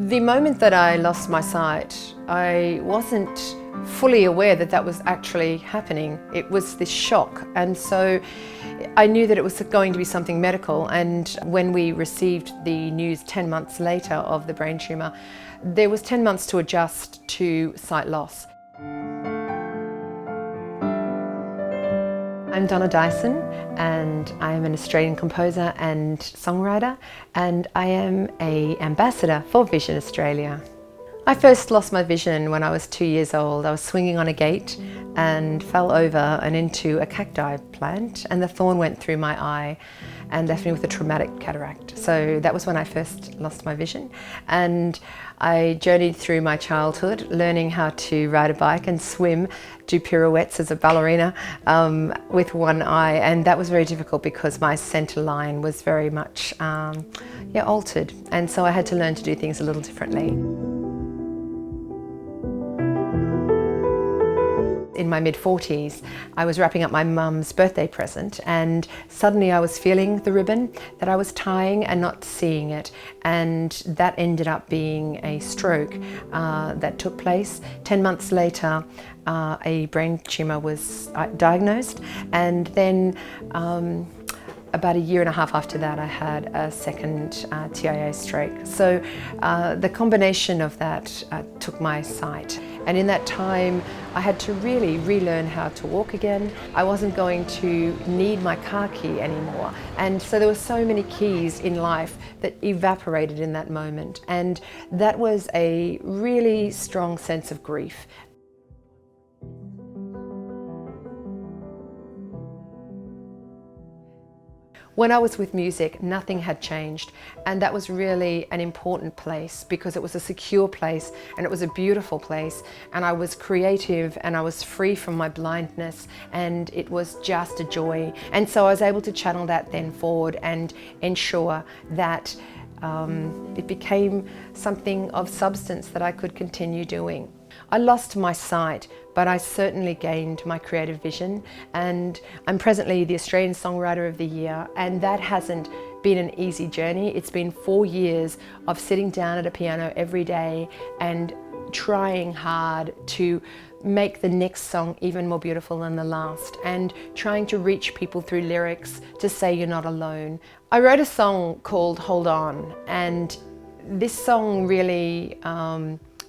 The moment that I lost my sight, I wasn't fully aware that that was actually happening. It was this shock, and so I knew that it was going to be something medical. And when we received the news 10 months later of the brain tumour, there was 10 months to adjust to sight loss. I'm Donna Dyson, and I am an Australian composer and songwriter, and I am an ambassador for Vision Australia. I first lost my vision when I was 2 years old. I was swinging on a gate and fell over and into a cacti plant, and the thorn went through my eye and left me with a traumatic cataract. So that was when I first lost my vision, and I journeyed through my childhood learning how to ride a bike and swim, do pirouettes as a ballerina with one eye, and that was very difficult because my centre line was very much altered, and so I had to learn to do things a little differently. In my mid-40s, I was wrapping up my mum's birthday present, and suddenly I was feeling the ribbon that I was tying and not seeing it, and that ended up being a stroke that took place. 10 months later, a brain tumour was diagnosed, and then about a year and a half after that, I had a second TIA stroke. So the combination of that took my sight. And in that time, I had to really relearn how to walk again. I wasn't going to need my car key anymore. And so there were so many keys in life that evaporated in that moment. And that was a really strong sense of grief. When I was with music, nothing had changed, and that was really an important place because it was a secure place and it was a beautiful place, and I was creative and I was free from my blindness, and it was just a joy. And so I was able to channel that then forward and ensure that it became something of substance that I could continue doing. I lost my sight, but I certainly gained my creative vision, and I'm presently the Australian Songwriter of the Year, and that hasn't been an easy journey. It's been 4 years of sitting down at a piano every day and trying hard to make the next song even more beautiful than the last, and trying to reach people through lyrics to say you're not alone. I wrote a song called Hold On, and this song really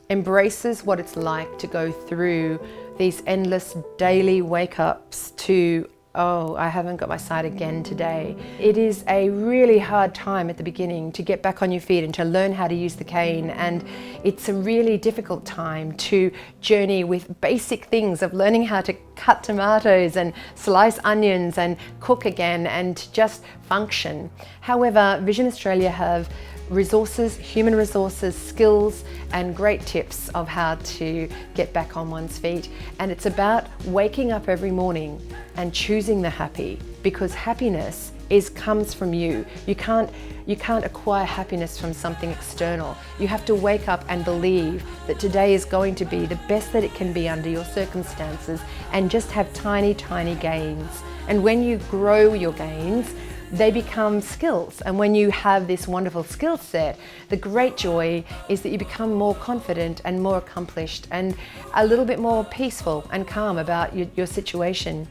embraces what it's like to go through these endless daily wake-ups to, oh, I haven't got my sight again today. It is a really hard time at the beginning to get back on your feet and to learn how to use the cane, and it's a really difficult time to journey with basic things of learning how to cut tomatoes and slice onions and cook again and just function. However, Vision Australia have resources, human resources, skills and great tips of how to get back on one's feet. And it's about waking up every morning and choosing the happy, because happiness comes from you. You can't acquire happiness from something external. You have to wake up and believe that today is going to be the best that it can be under your circumstances, and just have tiny, tiny gains. And when you grow your gains, they become skills, and when you have this wonderful skill set, the great joy is that you become more confident and more accomplished and a little bit more peaceful and calm about your situation.